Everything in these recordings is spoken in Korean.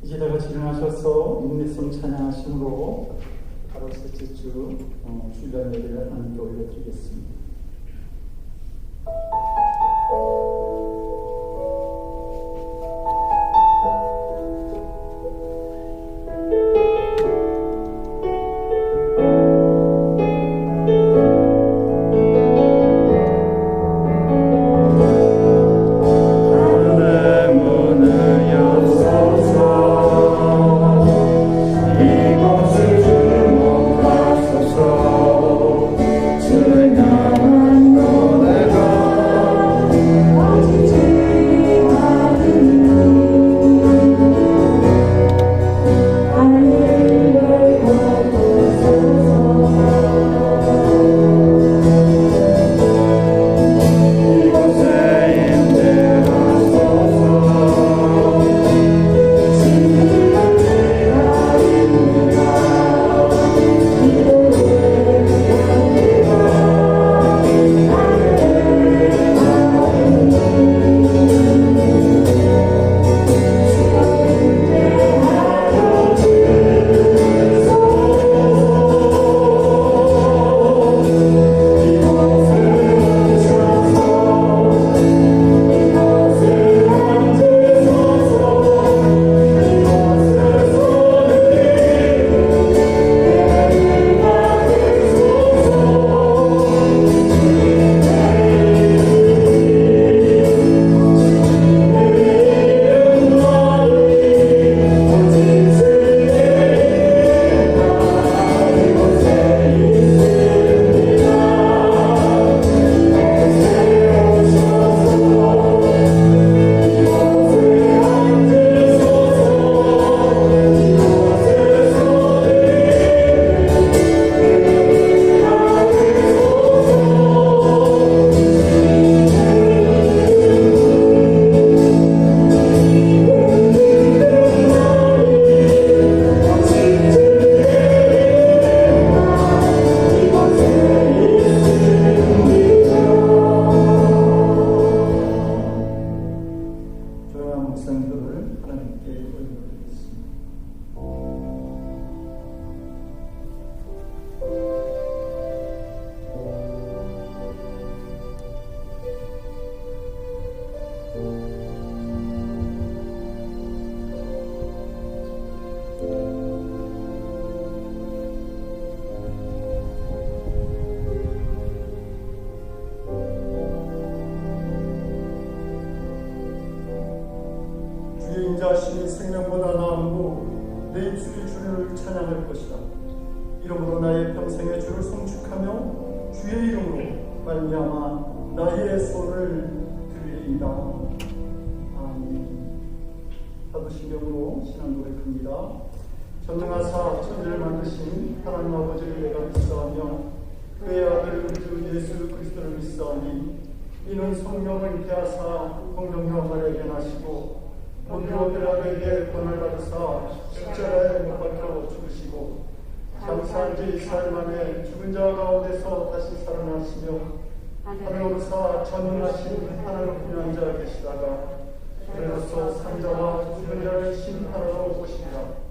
이제 다 같이 일어나셔서 인내성 찬양하심으로 바로 셋째 주 주일날 예배를 하나님께 올려드리겠습니다. 인자하심이 생명보다 나음고 내 입술이 주를 찬양할 것이다. 이러므로 나의 평생에 주를 송축하며 주의 이름으로 말미암아 나의 소를 들리리이다. 아멘. 사도신경으로 신앙 고백합니다. 전능하사 천지를 만드신 하나님 아버지를 내가 믿사오며 그의 아들 우리 주 예수 그리스도를 믿사오니 이는 성령을 잉태하사 공동묘 발에 변하시고 본교 빌라도에게 권을 받으사 십자가에 못 박혀 죽으시고 장사한 지 4일 만에 죽은 자 가운데서 다시 살아나시며 하늘 오르사 전능하신 하나님 앉아 계시다가 그래서 산자와 죽은 자를 심판하러 오시리라.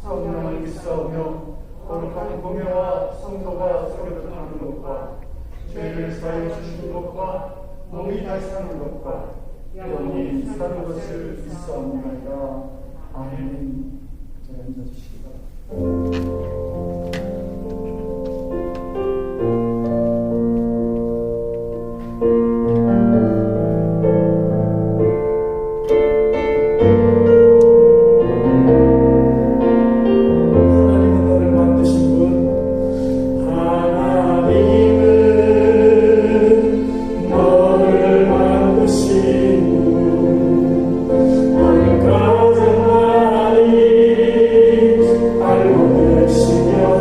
성령을 믿사오며 거룩한 공회와 성도가 서로를 것과 죄를 사하여 주시는 것과 몸이 다시 사는 것과 영원히 사는 것을 믿사옵나이다. 아멘. 제가 앉아주시기 바랍니다. 알고 계시며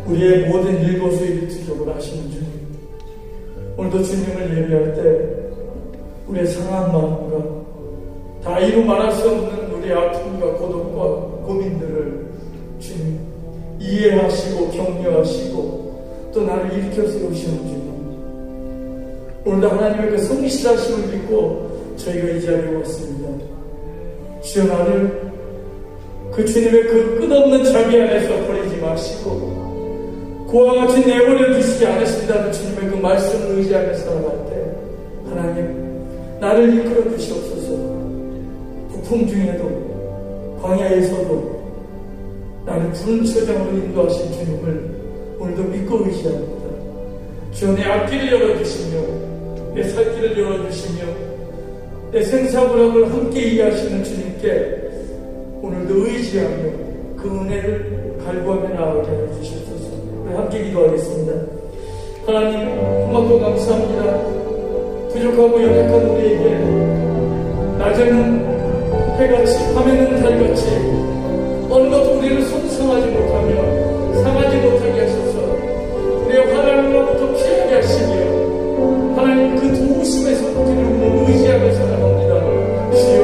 우리의 모든 일거수일투족을 아시는 주님, 오늘도 주님을 예배할 때 우리의 상한 마음과 다 이루 말할 수 없는 우리의 아픔과 고독과 고민들을 주님 이해하시고 격려하시고 또 나를 일으켜 세우시는 주님, 오늘도 하나님의 그 성실하심을 믿고 저희가 이 자리에 왔습니다. 주여, 나를 그 주님의 그 끝없는 자비 안에서 버리지 마시고 그와 같이 내버려 두시지 않으신다는 주님의 그 말씀을 의지하며 살아갈 때 하나님 나를 이끌어 주시옵소서. 북풍 중에도 광야에서도 나를 푸른 초장으로 인도하신 주님을 오늘도 믿고 의지합니다. 주여, 내 앞길을 열어주시며 내 살길을 열어주시며 내 생사불합을 함께 이해하시는 주님께 오늘도 의지하며 그 은혜를 갈구하며 나아가게 해주시옵소서. 우리 함께 기도하겠습니다. 하나님, 고맙고 감사합니다. 부족하고 연약한 우리에게 낮에는 해같이 밤에는 달같이 어느 것도 우리를 손상하지 못하며 상하지 못하게 하셔서 우리의 화난으로부터 피하게 하시며 하나님 그 도우심에서 우리를 의지하며 살아갑니다. 주여,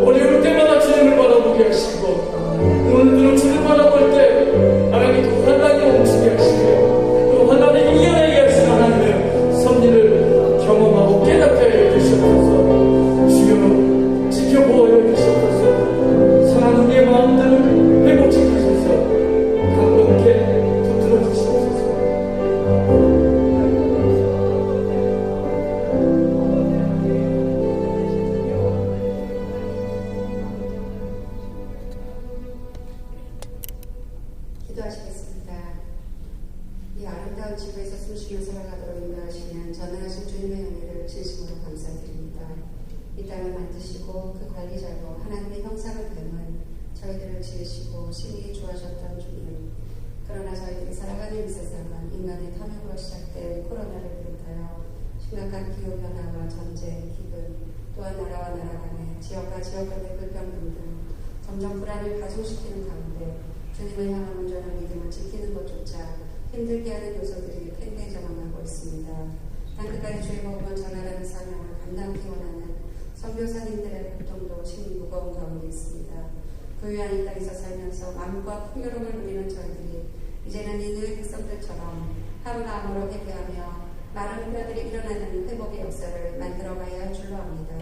어려울 때마다 주님을 바라보게 하시고 오늘도 주님을 바라볼 때 하나님 그 환난이 멈추게 하시며 그 환난을 이겨내게 하시는 하나님의 섭리를 경험하고 깨닫게 해 주시옵소서. 주여, 지켜보아 주시옵소서. 상한 우리의 마음들을 회복시키셔서 강건케 붙들어 주시옵소서. 기도하시겠습니다. 이 아름다운 지구에서 숨쉬며 살아가도록 인도하시는 전능하신 주님의 은혜를 진심으로 감사드립니다. 이 땅을 만드시고 그 관리자로 하나님의 형상을 닮은 저희들을 지으시고 심히 좋아하셨던 주님, 그러나 저희들이 살아가는 이 세상은 인간의 탐욕으로 시작된 코로나를 비롯하여 심각한 기후변화와 전쟁, 기근, 또한 나라와 나라 간의 지역과 지역 간의 불평등 등 점점 불안을 가중시키는 가운데 주님을 향한 온전한 믿음을 지키는 것조차 힘들게 하는 요소들이 팽팽정황하고 있습니다. 땅끝까지 주의 복음을 전하라는 사명을 감당하기 원하는 선교사님들의 고통도 심히 무거운 가운데 있습니다. 부유한 이 땅에서 살면서 마음과 풍요로움을 누리는 저희들이 이제는 니느웨 백성들처럼 한 마음으로 회개하며 마른 뼈들이 일어나는 회복의 역사를 만들어가야 할 줄로 압니다.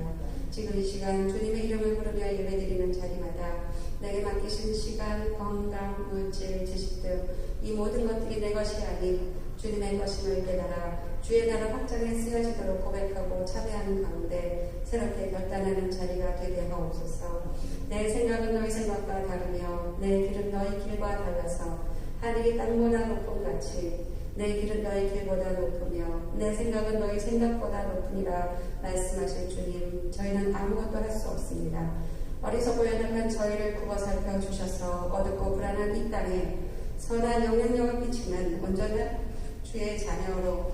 지금 이 시간 주님의 이름을 부르며 예배드리는 자리마다 내게 맡기신 시간, 건강, 물질, 지식 등 이 모든 것들이 내 것이 아닌 주님의 것임을 깨달아 주의 나라 확장에 쓰여지도록 고백하고 참여하는 가운데 새롭게 결단하는 자리가 되게 하옵소서. 내 생각은 너희 생각과 다르며 내 길은 너희 길과 달라서 하늘이 땅보다 높음 같이 내 길은 너희 길보다 높으며 내 생각은 너희 생각보다 높으니라 말씀하실 주님, 저희는 아무것도 할 수 없습니다. 어리석고 연약한 저희를 굽어 살펴주셔서 어둡고 불안한 이 땅에 선한 영향력을 끼치는 온전한 주의 자녀로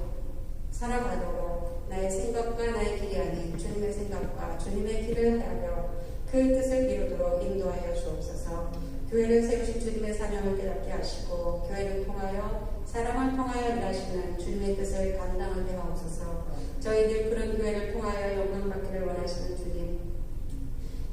살아가도록 나의 생각과 나의 길이 아닌 주님의 생각과 주님의 길을 하여 그 뜻을 이루도록 인도하여 주옵소서. 교회를 세우신 주님의 사명을 깨닫게 하시고 교회를 통하여 사람을 통하여 일하시는 주님의 뜻을 감당하게 하옵소서. 저희들 그런 교회를 통하여 영광받기를 원하시는 주님,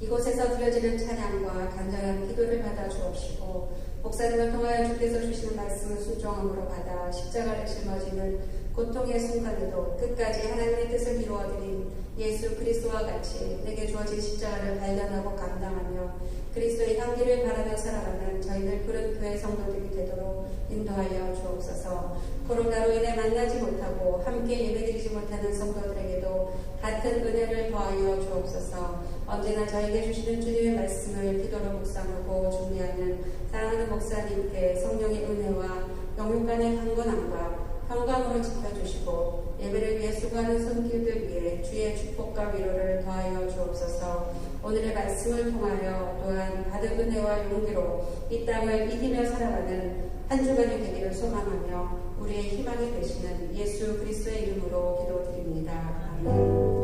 이곳에서 드려지는 찬양과 간절한 기도를 받아 주옵시고 목사님을 통하여 주께서 주시는 말씀을 순종함으로 받아 십자가를 짊어지는 고통의 순간에도 끝까지 하나님의 뜻을 이루어드린 예수 그리스도와 같이 내게 주어진 십자가를 발견하고 감당하며 그리스도의 향기를 바라며 살아가는 저희들 그런 교회 성도들이 되도록 인도하여 주옵소서. 코로나로 인해 만나지 못하고 함께 예배드리지 못하는 성도들에게도 같은 은혜를 더하여 주옵소서. 언제나 저에게 주시는 주님의 말씀을 기도로 묵상하고 준비하는 사랑하는 목사님께 성령의 은혜와 영육간의 강건함과 평강으로 지켜주시고 예배를 위해 수고하는 손길들 위해 주의 축복과 위로를 더하여 주옵소서. 오늘의 말씀을 통하여 또한 받은 은혜와 용기로 이 땅을 이기며 살아가는 한 주간이 되기를 소망하며 우리의 희망이 되시는 예수 그리스도의 이름으로 기도드립니다. 아멘.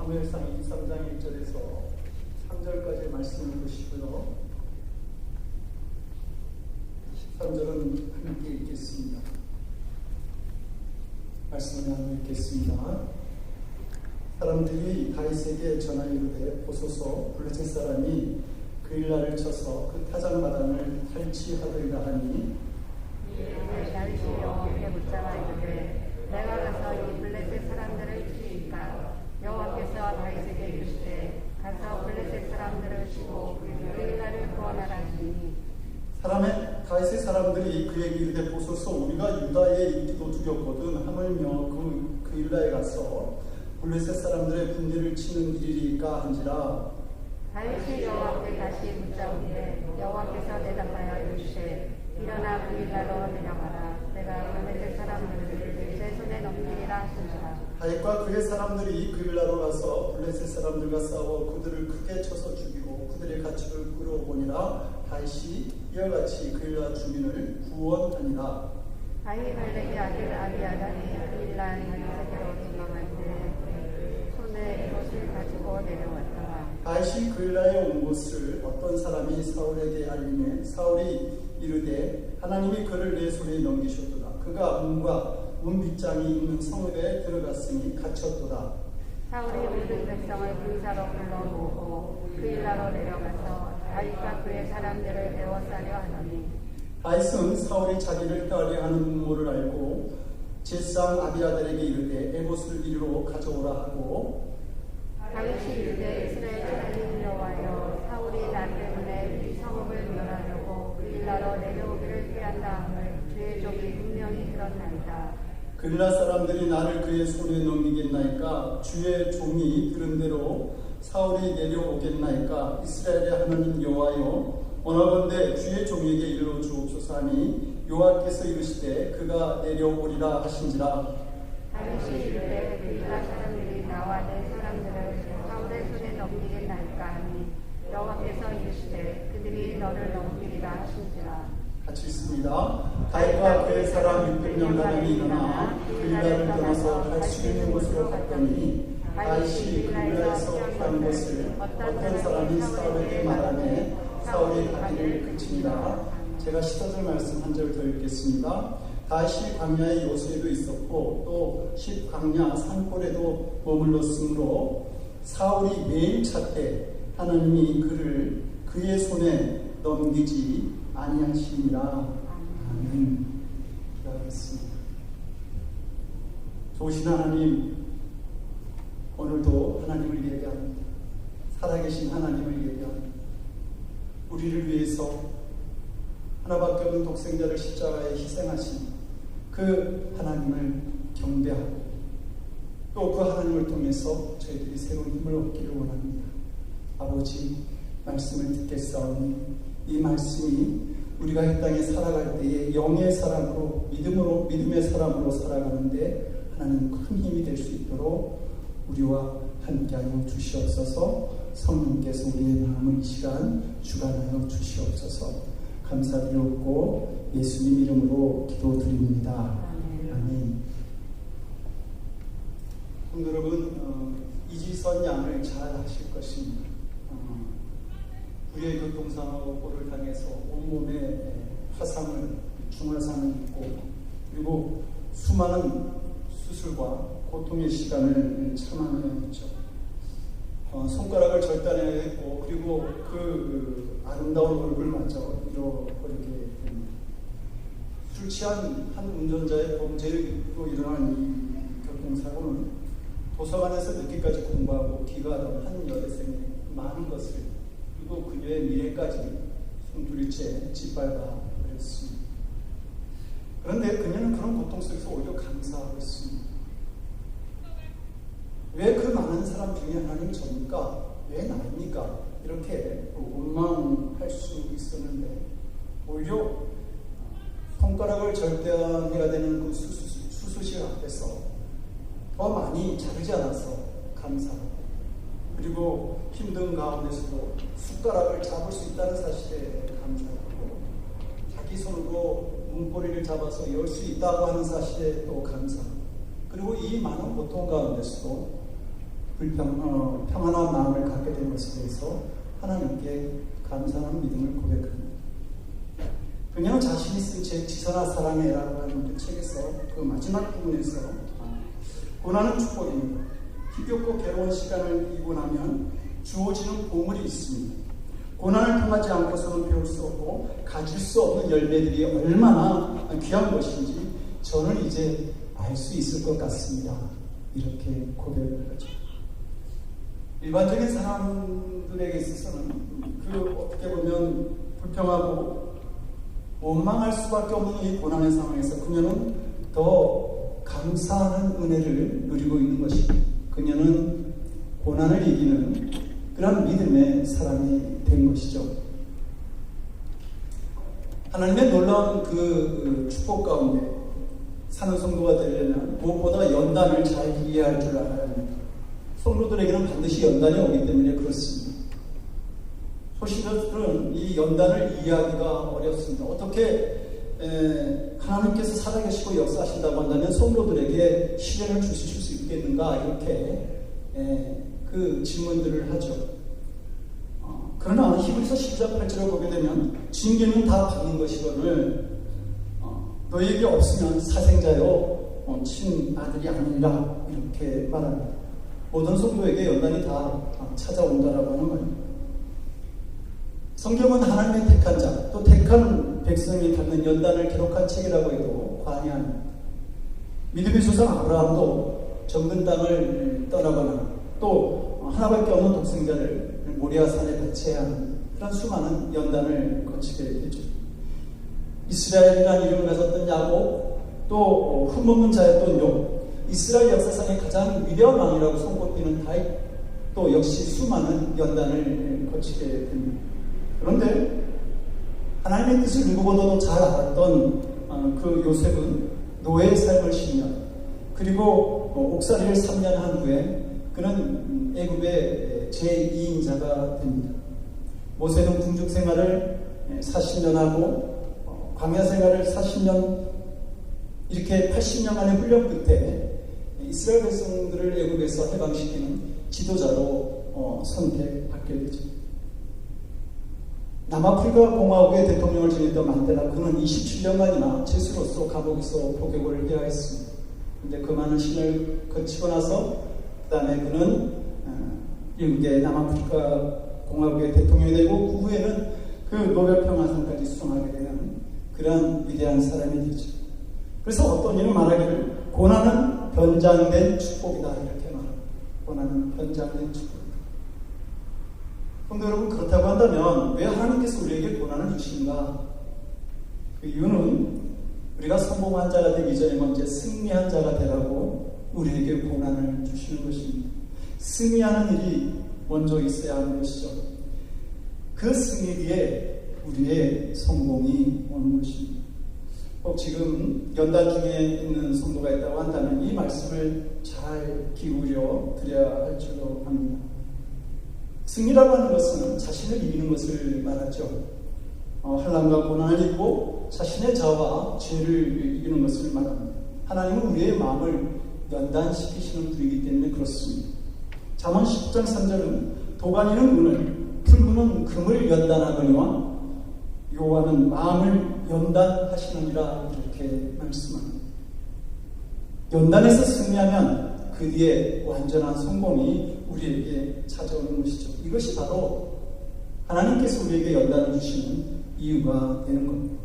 사무엘상 23장 1절에서 3절까지의 말씀을 보시고요. 13절은 함께 읽겠습니다. 말씀을 나누어 읽겠습니다. 사람들이 다윗에게 전하이르되 보소서 블레셋 사람이 그일라를 쳐서 그 타작마당을 탈취하더이다 하니 다윗이 여호와께 묻자가 이르되 내가 가서 이 블레셋 사람들을 치리까 여호와께서 다윗에게 이르시되 가서 블레셋 사람들을 치고 그일라를 구원하라 하시니 다윗의 사람들이 그에게 이르되 보소서 우리가 유다에 있기도 두렵거든 하물며 그일라에 가서 블레셋 사람들의 군대를 치는 일이리까 한지라. 다윗이 여호와께 다시 묻자오되 여호와께서 대답하여 이르시되 일어나 그일라로 내려가라 내가 블레셋 사람들을 내 손에 넘기리라 하시니라. 다윗과 그의 사람들이 그일라로 가서 블레셋 사람들과 싸워 그들을 크게 쳐서 죽이고 그들의 가축을 끌어오니라. 다윗이 이와 같이 그일라 주민을 구원하니라. 아히멜렉의 아들 아비아달이 그일라 다윗에게로 도망할 때 손에 이것을 가지고 내려왔더라. 다윗이 그일라에 온 것을 어떤 사람이 사울에게 알리매 사울이 이르되 하나님이 그를 내 손에 넘기셨도다. 그가 문 빗장이 있는 성읍에 들어갔으니 갇혔도다. 사울이 모든 백성을 군사로 불러 모으고 그일라로 내려가서 다윗과 그의 사람들을 에워싸려 하더니 다윗은 사울이 자기를 따르하는 음모를 알고 제사장 아비아달에게 이르되 에봇을 이리로 가져오라 하고 다윗이 이르되 이스라엘 하나님 여호와여 사울이 나 때문에 이 성읍을 멸하려고 그일라로 내려오기를 피한다 함을 주의 종이 분명히 들었나이다. 그일라 사람들이 나를 그의 손에 넘기겠나이까? 주의 종이 들은 대로 사울이 내려오겠나이까? 이스라엘의 하나님 여호와여 원하건대 주의 종에게 이르러 주옵소서 하니 여호와께서 이르시되 그가 내려오리라 하신지라. 다윗이 이르되 그일라 사람들이 나와 내 사람들을 사울의 손에 넘기겠나이까 하니 여호와께서 이르시되 그들이 너를 넘기리라 하신지라. 같이 있습니다. 다윗과 그의 사람 600명가량이 일어나 그일라를 떠나서 갈 수 있는 곳으로 갔더니 다윗이 그일라에서 간 것을 어떤 사람이 사울에게 말하매 사울이 가기를 그치니라. 제가 10절 말씀 한 절 더 읽겠습니다. 다윗이 광야의 요새에도 있었고 또 10광야 산골에도 머물렀으므로 사울이 매일 찾되 하나님이 그를 그의 손에 넘기지 아니하시니라. 아멘. 기도하겠습니다. 좋으신 하나님, 오늘도 하나님을 예배합니다. 살아계신 하나님을 예배합니다. 우리를 위해서 하나밖에 없는 독생자를 십자가에 희생하신 그 하나님을 경배하고 또 그 하나님을 통해서 저희들이 새로운 힘을 얻기를 원합니다. 아버지, 말씀을 듣겠사오니 이 말씀이 우리가 이 땅에 살아갈 때에 영의 사람으로 믿음의 사람으로 살아가는데 하나님 큰 힘이 될 수 있도록 우리와 함께하여 주시옵소서. 성령께서 우리의 마음을 이 시간 주관하여 주시옵소서. 감사드리옵고 예수님 이름으로 기도드립니다. 아멘. 성도 여러분, 이지선 양을 잘 아실 것입니다. 불의 교통사고를 당해서 온몸에 중화상을 입고 그리고 수많은 수술과 고통의 시간을 참아내야 했죠. 손가락을 절단해야 했고 그리고 그 아름다운 얼굴마저 잃어버리게 됩니다. 술 취한 한 운전자의 범죄로 일어난 이 교통사고는 도서관에서 늦게까지 공부하고 귀가하던 한 여대생의 많은 것을 그리고 그녀의 미래까지 숨뚫이채 짓밟아 버렸습니다. 그런데 그녀는 그런 고통 속에서 오히려 감사하고 있습니다. 왜 그 많은 사람 중에 하나님이 접니까? 왜 나입니까? 이렇게 원망할 수 있었는데 오히려 손가락을 절단해야 되는 그 수술실 앞에서 더 많이 자르지 않아서 감사하고 그리고 힘든 가운데서도 숟가락을 잡을 수 있다는 사실에 감사하고 자기 손으로 문고리를 잡아서 열 수 있다고 하는 사실에 또 감사하고 그리고 이 많은 고통 가운데서도 평안한 마음을 갖게 된 것에 대해서 하나님께 감사하는 믿음을 고백합니다. 그녀는 자신이 쓴 책 지선아 사랑해라고 하는 그 책에서 그 마지막 부분에서 고난은 축복입니다. 힘겹고 괴로운 시간을 이고 나면 주어지는 보물이 있습니다. 고난을 통하지 않고서는 배울 수 없고 가질 수 없는 열매들이 얼마나 귀한 것인지 저는 이제 알 수 있을 것 같습니다. 이렇게 고백을 하죠. 일반적인 사람들에게 있어서는 어떻게 보면 불평하고 원망할 수밖에 없는 이 고난의 상황에서 그녀는 더 감사하는 은혜를 누리고 있는 것입니다. 그녀는 고난을 이기는 그런 믿음의 사람이 된 것이죠. 하나님의 놀라운 그 축복 가운데 사는 성도가 되려면 무엇보다 연단을 잘 이해할 줄 알아야 합니다. 성도들에게는 반드시 연단이 오기 때문에 그렇습니다. 소신자들은 이 연단을 이해하기가 어렵습니다. 어떻게 하나님께서 살아계시고 역사하신다고 한다면 성도들에게 시련을 주실 수 있겠는가 이렇게 그 질문들을 하죠. 그러나 히브리서 10장 8절을 보게 되면 징계는 다 받는 것이거늘 너희에게 없으면 사생자요 친아들이 아니라 이렇게 말합니다. 모든 성도에게 연단이 다 찾아온다라고 하는 말입니다. 성경은 하나님의 택한 자, 또 택한 백성이 받는 연단을 기록한 책이라고 해도 과언이 아닙니다. 믿음의 조상 아브라함도 정든 땅을 떠나거나 또 하나밖에 없는 독생자를 모리아 산에 배치해야 하는 그런 수많은 연단을 거치게 되죠. 이스라엘이라는 이름을 가졌던 야곱, 또 흠없는 자였던 욥, 이스라엘 역사상의 가장 위대한 왕이라고 손꼽히는 다윗, 또 역시 수많은 연단을 거치게 됩니다. 그런데 하나님의 뜻을 누구보다도 잘 알았던 그 요셉은 노예의 삶을 10년, 그리고 옥살이를 3년 한 후에 그는 애굽의 제2인자가 됩니다. 모세는 궁중 생활을 40년 하고 광야 생활을 40년, 이렇게 80년간의 훈련 끝에 이스라엘 백성들을 애굽에서 해방시키는 지도자로 선택받게 되죠. 남아프리카 공화국의 대통령을 지냈던 만델라, 그는 27년간이나 죄수로서 감옥에서 복역을 해야 했습니다. 그런데 그 많은 시간을 거치고 나서 그 다음에 그는 미국의 남아프리카 공화국의 대통령이 되고 그 후에는 그 노벨 평화상까지 수상하게 되는 그런 위대한 사람이 되죠. 그래서 어떤 이는 말하기를 고난은 변장된 축복이다 이렇게 말합니다. 고난은 변장된 축복이다. 그런데 여러분, 그렇다고 한다면 왜 하나님께서 우리에게 고난을 주시는가? 그 이유는 우리가 성공한 자가 되기 전에 먼저 승리한 자가 되라고 우리에게 고난을 주시는 것입니다. 승리하는 일이 먼저 있어야 하는 것이죠. 그 승리 뒤에 우리의 성공이 오는 것입니다. 꼭 지금 연단 중에 있는 성도가 있다고 한다면 이 말씀을 잘 기울여 드려야 할 줄로 압니다. 승리라고 하는 것은 자신을 이기는 것을 말하죠. 환난과 고난을 이기고 자신의 자아와 죄를 이기는 것을 말합니다. 하나님은 우리의 마음을 연단시키시는 분이기 때문에 그렇습니다. 잠언 10장 3절은 도가니는 은을, 풀구는 금을 연단하거니와 여호와는 마음을 연단하시느니라 이렇게 말씀합니다. 연단에서 승리하면 그 뒤에 완전한 성공이 우리에게 찾아오는 것이죠. 이것이 바로 하나님께서 우리에게 연단을 주시는 이유가 되는 겁니다.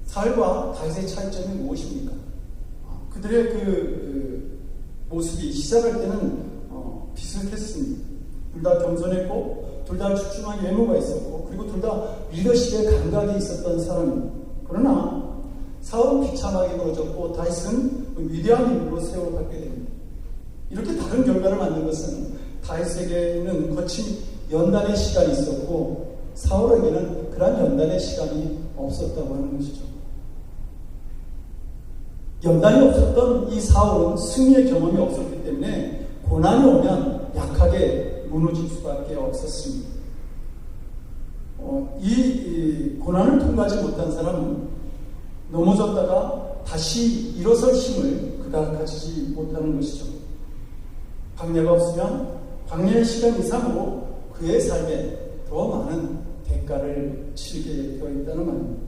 사울과 다윗의 차이점이 무엇입니까? 그들의 그 모습이 시작할 때는 비슷했습니다. 둘 다 겸손했고 둘 다 출중한 외모가 있었고 그리고 둘 다 리더십에 감각이 있었던 사람입니다. 그러나 사울은 비참하게 벌어졌고 다윗은 위대한 인물로 세워받게 됩니다. 이렇게 다른 결과를 만든 것은 다윗에게는 거친 연단의 시간이 있었고 사울에게는 그러한 연단의 시간이 없었다고 하는 것이죠. 연단이 없었던 이 사울은 승리의 경험이 없었기 때문에 고난이 오면 약하게 무너질 수밖에 없었습니다. 이 고난을 통과하지 못한 사람은 넘어졌다가 다시 일어설 힘을 그가 가지지 못하는 것이죠. 광야가 없으면 광야의 시간 이상으로 그의 삶에 더 많은 대가를 치르게 되어 있다는 말입니다.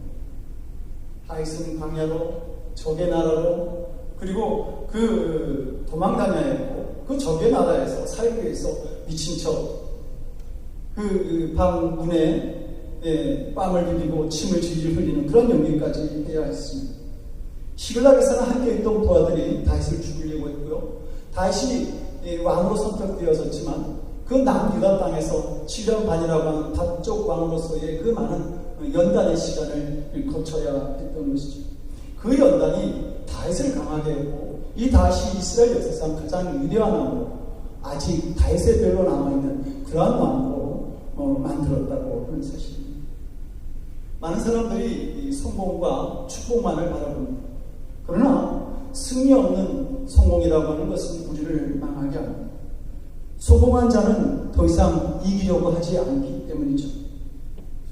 다윗은 광야로, 적의 나라로, 그리고 그 도망다녀야 했고 그 적의 나라에서 살기 위해서 미친 척 그 방 문에 뺨을 비비고 침을 질질 흘리는 그런 연기까지 해야 했습니다. 시글락에서는 함께 있던 부하들이 다윗을 죽이려고 했고요. 다윗이 왕으로 선택되어졌지만 그 남유다 땅에서 7년 반이라고 하는 다쪽 왕으로서의 그 많은 연단의 시간을 거쳐야 했던 것이죠. 그 연단이 다윗을 강하게 했고 이 다윗이 이스라엘 역사상 가장 위대한 왕으로 아직 다윗의 별로 남아있는 그러한 왕으로 만들었다고 하는 사실입니다. 많은 사람들이 성공과 축복만을 바라봅니다. 그러나 승리 없는 성공이라고 하는 것은 우리를 망하게 합니다. 성공한 자는 더 이상 이기려고 하지 않기 때문이죠.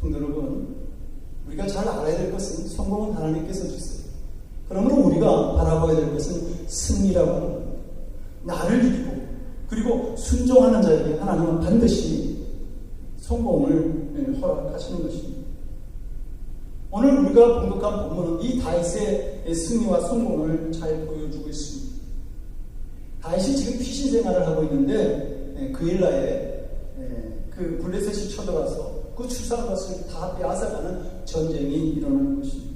성도 여러분, 우리가 잘 알아야 될 것은 성공은 하나님께서 주세요. 그러므로 우리가 바라봐야 될 것은 승리라고 하는 겁니다. 나를 이기고 그리고 순종하는 자에게 하나님은 반드시 성공을 허락하시는 것입니다. 오늘 우리가 봉독한 본문은 이 다윗의 승리와 성공을 잘 보여주고 있습니다. 다윗이 지금 피신 생활을 하고 있는데 그일라에 그 블레셋이 쳐들어와서 그 추수한 것을 다 빼앗아가는 전쟁이 일어나는 것입니다.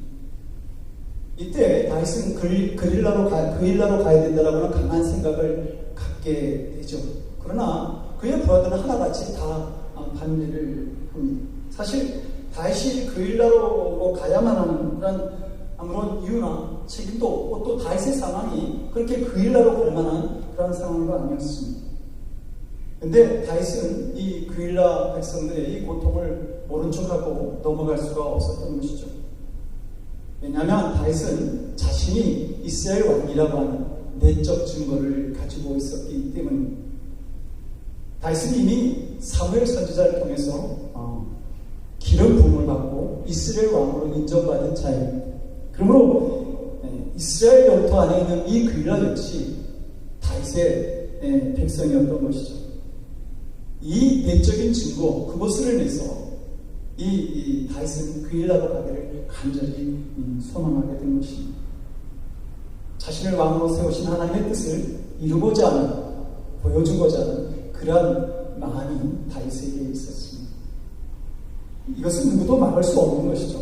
이때 다윗은 그일라로 가야 된다라고 하는 강한 생각을 갖게 되죠. 그러나 그의 부하들은 하나같이 다 반대를 합니다. 사실 다윗이 그일라로 가야만 하는 그런 아무런 이유나 책임도 없고 또 다윗의 상황이 그렇게 그일라로 갈 만한 그런 상황도 아니었습니다. 그런데 다윗은 이 그일라 백성들의 이 고통을 모른 척하고 넘어갈 수가 없었던 것이죠. 왜냐하면 다윗은 자신이 이스라엘 왕이라고 하는 내적 증거를 가지고 있었기 때문입니다. 다윗은 이미 사무엘 선지자를 통해서 기름 부음을 받고 이스라엘 왕으로 인정받은 자입니다. 그러므로 이스라엘 영토 안에 있는 이 그일라 역시 다윗의 백성이었던 것이죠. 이 내적인 증거 그것을 인해서 이 다윗은 그일라로 가기를 간절히 소망하게 된 것입니다. 자신을 왕으로 세우신 하나님의 뜻을 이루고자 하는, 보여주고자 하는 그러한 마음이 다윗에게 있었습니다. 이것은 누구도 막을 수 없는 것이죠.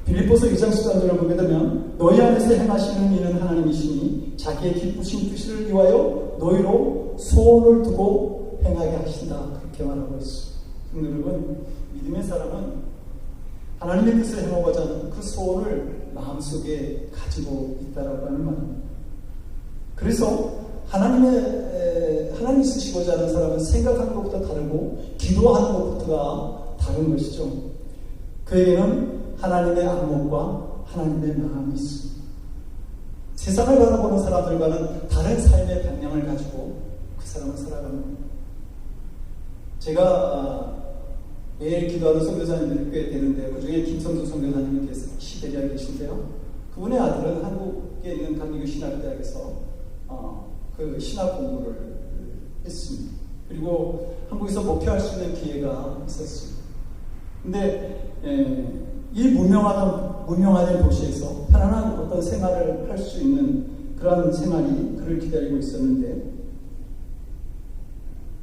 빌립보서 2장 13절을 보게 되면 너희 안에서 행하시는 이는 하나님이시니 자기의 기쁘신 뜻을 위하여 너희로 소원을 두고 행하게 하신다. 그렇게 말하고 있습니다. 여러분, 믿음의 사람은 하나님의 뜻을 행하고자 하는 그 소원을 마음속에 가지고 있다라고 하는 말입니다. 그래서 하나님이 쓰시고자 하는 사람은 생각하는 것부터 다르고 기도하는 것부터가 다른 것이죠. 그에게는 하나님의 안목과 하나님의 마음이 있습니다. 세상을 바라보는 사람들과는 다른 삶의 방향을 가지고 그 사람은 살아갑니다. 제가 매일 기도하는 선교사님들이 꽤 되는데 그 중에 김성수 선교사님이 시베리아에 계신데요. 그분의 아들은 한국에 있는 강리교 신학대학에서 그 신학 공부를 했습니다. 그리고 한국에서 목회할 수 있는 기회가 있었습니다. 근데 이 무명화된 도시에서 편안한 어떤 생활을 할 수 있는 그런 생활이 그를 기다리고 있었는데,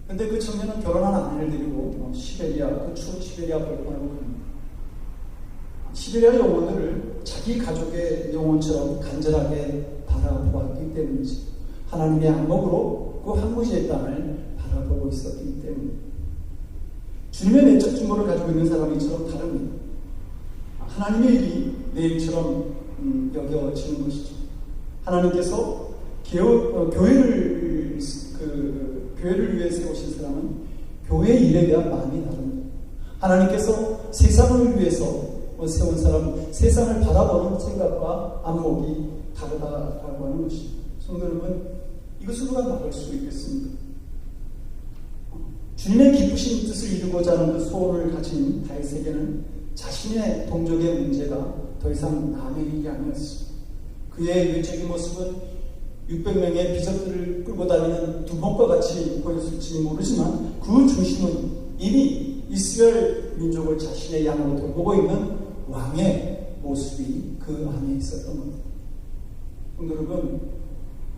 근데 그 청년은 결혼한 아내를 데리고 시베리아, 그 추운 시베리아 벌판으로 갑니다. 시베리아 영혼들을 자기 가족의 영혼처럼 간절하게 바라보았기 때문이지, 하나님의 안목으로 그 한무지의 땅을 바라보고 있었기 때문에 주님의 내적 증거를 가지고 있는 사람이처럼 다릅니다. 하나님의 일이 내 일처럼 여겨지는 것이죠. 하나님께서 교회를 위해 세우신 사람은 교회 일에 대한 마음이 다릅니다. 하나님께서 세상을 위해서 세운 사람은 세상을 바라보는 생각과 안목이 다르다라고 하는 것입니다. 성도 여러분, 이것을 누가 막을 수 있겠습니까? 주님의 기쁘신 뜻을 이루고자 하는 그 소원을 가진 다윗에게는 자신의 동족의 문제가 더 이상 남의 일이 아니었습니다. 그의 외적인 모습은 600명의 비석들을 끌고 다니는 두목과 같이 보였을지 모르지만 그 중심은 이미 이스라엘 민족을 자신의 양으로 돌보고 있는 왕의 모습이 그 안에 있었던 겁니다. 여러분,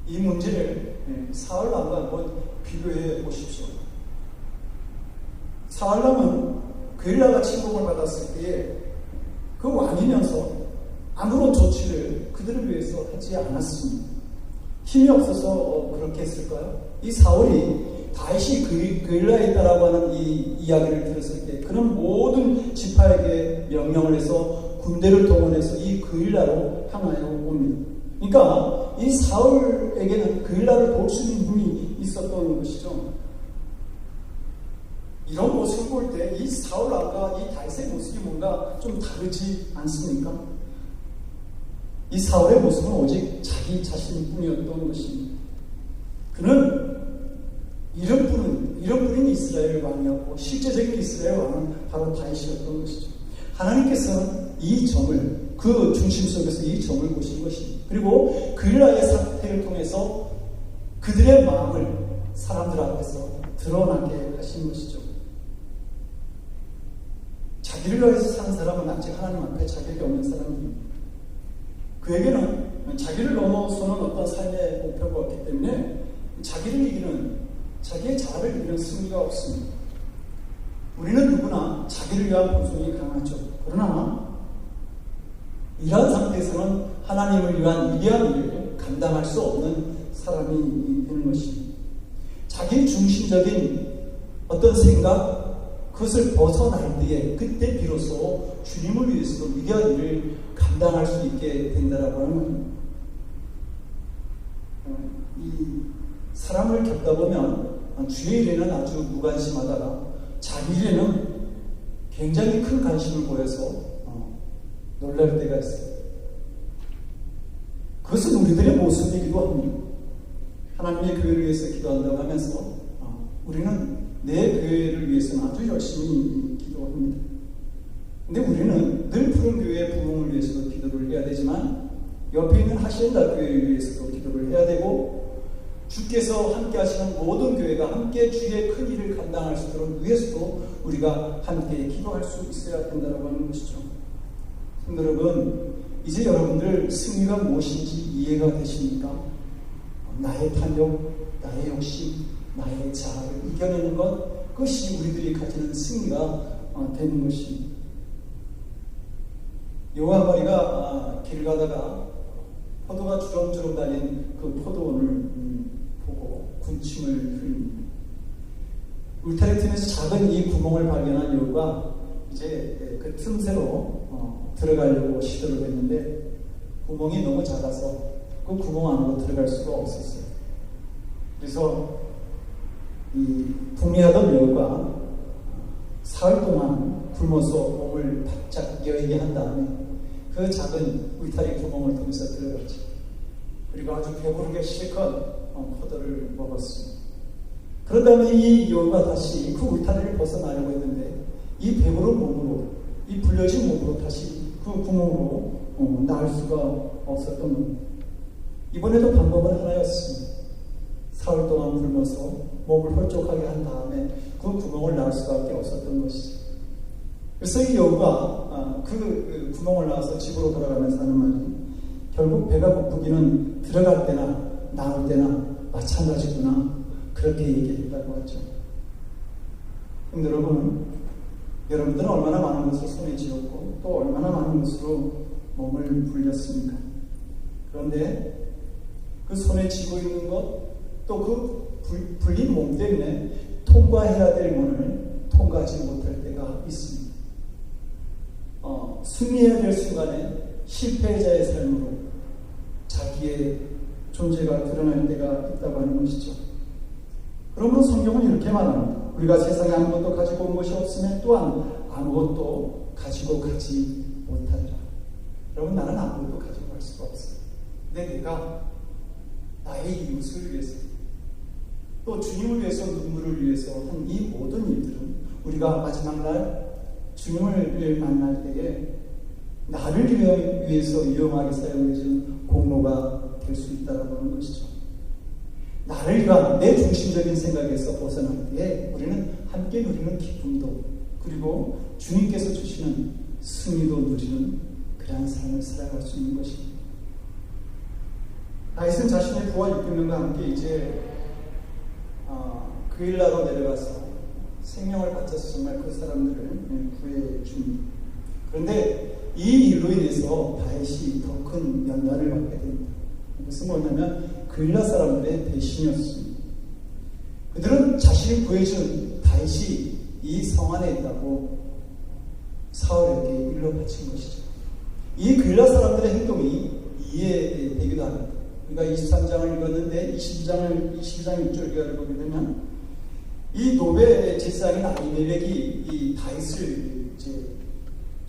이 문제를 사울왕과 한번 비교해 보십시오. 사울왕은 게릴라가 침공을 받았을 때에 그 왕이면서 아무런 조치를 그들을 위해서 하지 않았습니다. 힘이 없어서 그렇게 했을까요? 이 사울이 다윗이 게릴라에 있다라고 하는 이 이야기를 들었을 때 그는 모든 지파에게 명령을 해서 군대를 동원해서 이 게릴라로 향하여 옵니다. 그러니까 이 사울에게는 게릴라를 볼 수 있는 힘이 있었던 것이죠. 이런 모습을 볼 때 이 사울 왕과 이 다윗의 모습이 뭔가 좀 다르지 않습니까? 이 사울의 모습은 오직 자기 자신뿐이었던 것입니다. 그는 이름뿐인 이스라엘 왕이었고 실제적인 이스라엘 왕은 바로 다윗이었던 것이죠. 하나님께서는 이 점을 그 중심 속에서 이 점을 보신 것입니다. 그리고 게릴라의 사태를 통해서 그들의 마음을 사람들 앞에서 드러나게 하신 것이죠. 자기를 위해서 사는 사람은 아직 하나님 앞에 자격이 없는 사람입니다. 그에게는 자기를 넘어서는 어떤 삶의 목표가 없기 때문에 자기를 이기는, 자기의 자아를 이기는 승리가 없습니다. 우리는 누구나 자기를 위한 본성이 강하죠. 그러나 이러한 상태에서는 하나님을 위한 위대한 일을 감당할 수 없는 사람이 되는 것입니다. 자기 중심적인 어떤 생각, 그것을 벗어날 때에 그때 비로소 주님을 위해서 위대한 일을 감당할 수 있게 된다라고 하는 이 사람을 겪다 보면 주의 일에는 아주 무관심하다가 자기 일에는 굉장히 큰 관심을 보여서 놀랄 때가 있어요. 그것은 우리들의 모습이기도 합니다. 하나님의 교회를 위해서 기도한다고 하면서 우리는 내 교회를 위해서는 아주 열심히 기도합니다. 근데 우리는 늘 푸른 교회의 부흥을 위해서도 기도를 해야 되지만 옆에 있는 하시엔다 교회를 위해서도 기도를 해야 되고 주께서 함께 하시는 모든 교회가 함께 주의 큰 일을 감당할 수 있도록 위해서도 우리가 함께 기도할 수 있어야 된다고 하는 것이죠. 여러분, 이제 여러분들 승리가 무엇인지 이해가 되십니까? 나의 탐욕, 나의 욕심, 나의 자아를 이겨내는 것, 그것이 우리들이 가지는 승리가 되는 것입니다. 요 한 마리가 길 가다가 포도가 주렁주렁 달린 그 포도원을 보고 군침을 흘립니다. 울타리 틈에서 작은 이 구멍을 발견한 여우가 이제 그 틈새로 들어가려고 시도를 했는데 구멍이 너무 작아서 그 구멍 안으로 들어갈 수가 없었어요. 그래서 이 궁리하던 여우가 사흘 동안 굶어서 몸을 바짝 여의게 한 다음에 그 작은 울타리 구멍을 통해서 들어갔죠. 그리고 아주 배부르게 실컷 포도를 먹었습니다. 그런 다음에 이 여우가 다시 그 울타리를 벗어나려고 했는데 이 배부른 몸으로, 이 불려진 몸으로 다시 그 구멍으로 나올 수가 없었던 겁니다. 이번에도 방법은 하나였습니다. 사흘 동안 굶어서 몸을 홀쭉하게 한 다음에 그 구멍을 나올 수밖에 없었던 것이죠. 그래서 이 여우가 그 구멍을 나와서 집으로 돌아가면서 하는 말이 결국 배가 고프기는 들어갈 때나 나올 때나 마찬가지구나, 그렇게 얘기했다고 하죠. 근데 여러분들은 얼마나 많은 것을 손에 쥐었고 또 얼마나 많은 것으로 몸을 불렸습니까? 그런데 그 손에 쥐고 있는 것, 또 그 불린 몸 때문에 통과해야 될 문을 통과하지 못할 때가 있습니다. 승리해야 될 순간에 실패자의 삶으로 자기의 존재가 드러날 때가 있다고 하는 것이죠. 그러므로 성경은 이렇게 말합니다. 우리가 세상에 아무것도 가지고 온 것이 없으면 또한 아무것도 가지고 가지 못하리라. 여러분, 나는 아무것도 가지고 갈 수가 없어요. 근데 내가 나의 이웃을 위해서 또 주님을 위해서 눈물을 위해서 한 이 모든 일들은 우리가 마지막 날 주님을 만날 때에 나를 위해서 유용하게 사용해주는 공로가 될 수 있다고 하는 것이죠. 나를 위한 내 중심적인 생각에서 벗어날 때에 우리는 함께 누리는 기쁨도 그리고 주님께서 주시는 승리도 누리는 그러한 삶을 살아갈 수 있는 것입니다. 다윗은 자신의 부하 600명과 함께 이제 그일라로 내려가서 생명을 바쳐서 정말 그 사람들을 구해 줍니다. 그런데 이 일로 인해서 다윗이 더 큰 연단을 받게 됩니다. 그것은 뭐냐면 그일라 사람들의 배신이었습니다. 그들은 자신을 구해준 다윗이 이 성 안에 있다고 사울에게 일러 바친 것이죠. 이 그일라 사람들의 행동이 이해되기도 합니다. 우리가 23장을 읽었는데 22장 6절 보게 되면 이 노베 제사장인 아비멜렉이 이 다윗을 이제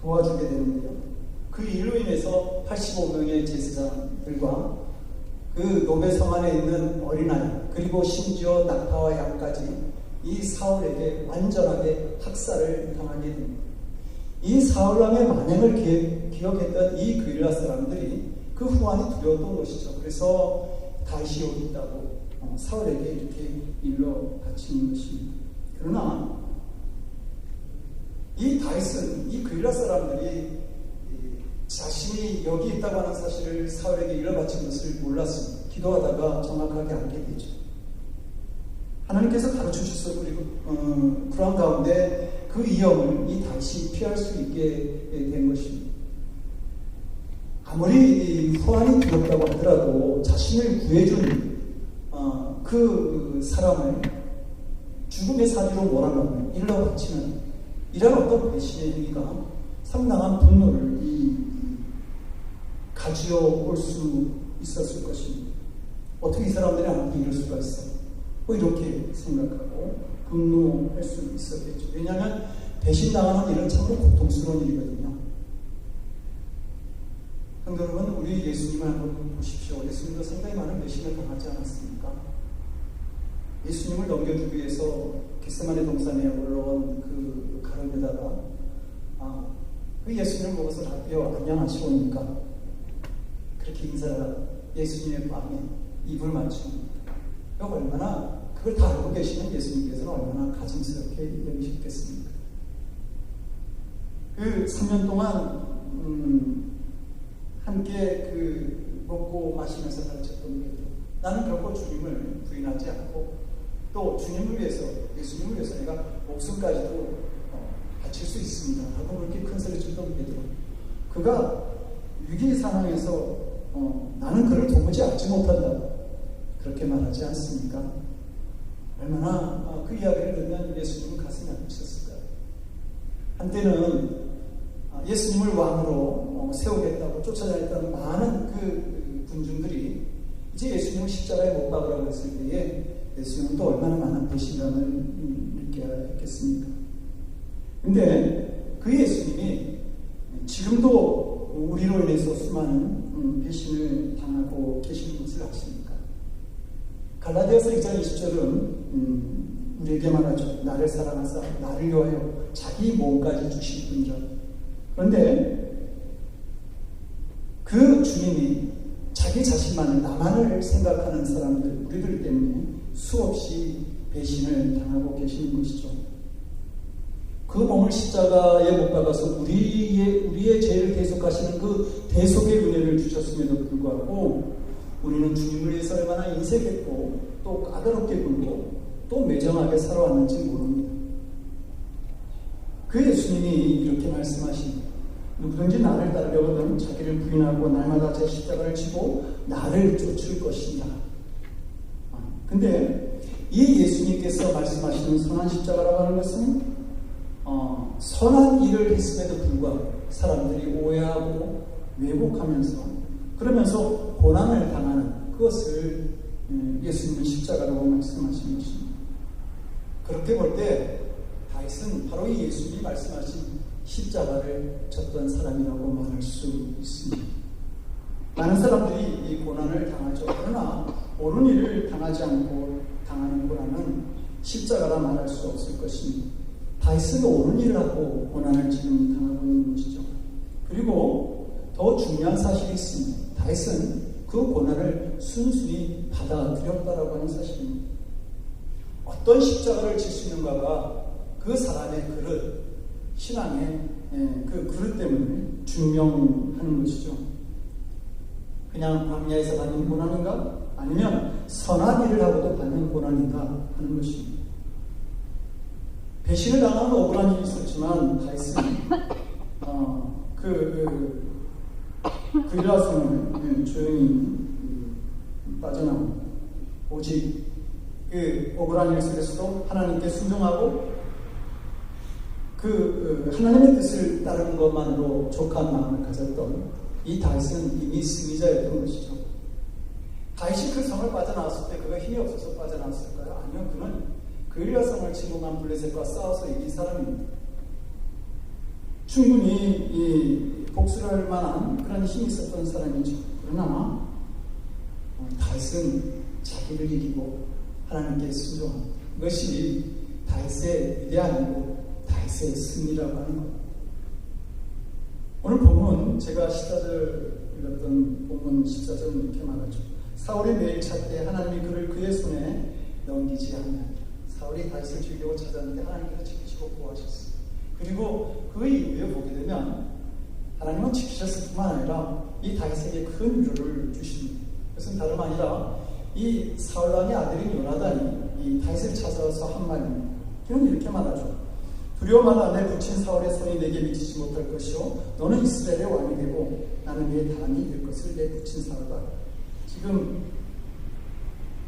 도와주게 되는데요. 그 일로 인해서 85명의 제사장들과 그 노베 성 안에 있는 어린아이 그리고 심지어 낙타와 양까지 이 사울에게 완전하게 학살을 당하게 됩니다. 이 사울왕의 만행을 기억했던 이 그일라 사람들이 그 후환이 두려웠던 것이죠. 그래서 다윗이 여기 있다고 사울에게 이렇게 일러 바치는 것입니다. 그러나 이 다윗은 이 그일라 사람들이 자신이 여기 있다고 하는 사실을 사울에게 일러 바친 것을 몰랐습니다. 기도하다가 정확하게 알게 되죠. 하나님께서 가르쳐 주셔서 그리고 불안 가운데 그 위험을 이 다윗이 피할 수 있게 된 것입니다. 아무리 후환이 두렵다고 하더라도 자신을 구해준 그 사람을 죽음의 사지로 몰아넣는 일러 바치는 이런 어떤 배신의 행위가 상당한 분노를 가져올 수 있었을 것입니다. 어떻게 이 사람들이 나한테 이럴 수가 있어? 뭐 이렇게 생각하고 분노할 수 있었겠죠. 왜냐하면 배신당하는 일은 참으로 고통스러운 일이거든요. 성도 여러분, 우리 예수님을 한번 보십시오. 예수님도 상당히 많은 배신을 당하지 않았습니까? 예수님을 넘겨주기 위해서 겟세마네 동산에 올라온 그 가론에다가 그 예수님을 보고서 라비어 안녕하시오니까 그렇게 인사를 예수님의 마음에 입을 맞춥니다. 얼마나 그걸 다 알고 계시는 예수님께서는 얼마나 가증스럽게 여기셨겠습니까? 그 3년 동안 함께 먹고 마시면서 가르쳤던 베드로, 나는 결코 주님을 부인하지 않고 또 주님을 위해서, 예수님을 위해서 내가 목숨까지도 바칠 수 있습니다 하고 그렇게 큰 소리 쳤던 베드로, 그가 위기 상황에서 나는 그를 도무지 알지 못한다 그렇게 말하지 않습니까? 얼마나 그 이야기를 듣는 예수님은 가슴이 아프셨을까요? 한때는 예수님을 왕으로 세우겠다고 쫓아다녔던 많은 그 군중들이 이제 예수님을 십자가에 못 박으라고 했을 때에 예수님은 또 얼마나 많은 배신감을 느껴야 했겠습니까? 근데 그 예수님이 지금도 우리로 인해서 수많은 배신을 당하고 계시는 것을 아십니까? 갈라디아서 2장 20절은 우리에게 말하죠. 나를 사랑하사 나를 위하여 자기 몸까지 주실 분이라. 그런데 그 주님이 자기 자신만을, 나만을 생각하는 사람들, 우리들 때문에 수없이 배신을 당하고 계시는 것이죠. 그 몸을 십자가에 못 박아서 우리의 죄를 대속하시는 그 대속의 은혜를 주셨음에도 불구하고 우리는 주님을 위해서 얼마나 인색했고 또 까다롭게 굴고 또 매정하게 살아왔는지 모릅니다. 그 예수님이 이렇게 말씀하십니다. 누구든지 나를 따르려거든 자기를 부인하고 날마다 제 십자가를 지고 나를 쫓을 것이다. 근데 이 예수님께서 말씀하시는 선한 십자가라고 하는 것은 선한 일을 했음에도 불구하고 사람들이 오해하고 왜곡하면서 그러면서 고난을 당하는 그것을 예수님은 십자가라고 말씀하신 것입니다. 그렇게 볼 때 다윗은 바로 이 예수님이 말씀하신 십자가를 졌던 사람이라고 말할 수 있습니다. 많은 사람들이 이 고난을 당하죠. 그러나 옳은 일을 당하지 않고 당하는 고난은 십자가라 말할 수 없을 것입니다. 다윗은 옳은 일을 하고 고난을 지금 당하고 있는 것이죠. 그리고 더 중요한 사실이 있습니다. 다윗은 그 고난을 순순히 받아들였다라고 하는 사실입니다. 어떤 십자가를 질 수 있는가가 그 사람의 그릇, 신앙의 그 그릇 때문에 증명하는 것이죠. 그냥 광야에서 받는 고난인가? 아니면 선한 일을 하고도 받는 고난인가 하는 것입니다. 배신을 당하는 억울한 일이 있었지만 다윗은 그 일화성을 조용히 빠져나옵니다. 오직 그 억울한 일 속에서도 하나님께 순종하고 하나님의 뜻을 따르는 것만으로 족한 마음을 가졌던 이 다윗은 이미 승리자였던 것이죠. 다윗이 그 성을 빠져나왔을 때 그가 힘이 없어서 빠져나왔을까요? 아니요. 그는 그 일화성을 침공한 블레셋과 싸워서 이긴 사람입니다. 충분히 복수를 할 만한 그런 힘이 있었던 사람이죠. 그러나 다윗은 자기를 이기고 하나님께 순종합니다. 이것이 다윗의 위대함이고 다윗의 승리라고 하는 것. 오늘 본문 제가 14절 읽었던 본문 14절은 이렇게 말하죠. 사울이 매일 찾되 하나님이 그를 그의 손에 넘기지 않으니라. 사울이 다윗을 죽이려고 찾았는데 하나님께서 지키시고 구하셨어요. 그리고 그 이후에 보게 되면 하나님은 지키셨을 뿐만 아니라 이 다윗에게 큰 위로를 주십니다. 그것은 다름 아니라 이 사울왕의 아들인 요나단이 이 다윗을 찾아와서 한 말입니다. 그는 이렇게 말하죠. 두려워마라. 내 부친 사울의 손이 내게 미치지 못할 것이요 너는 이스라엘의 왕이 되고 나는 네 단이 될 것을 내 부친 사울과. 지금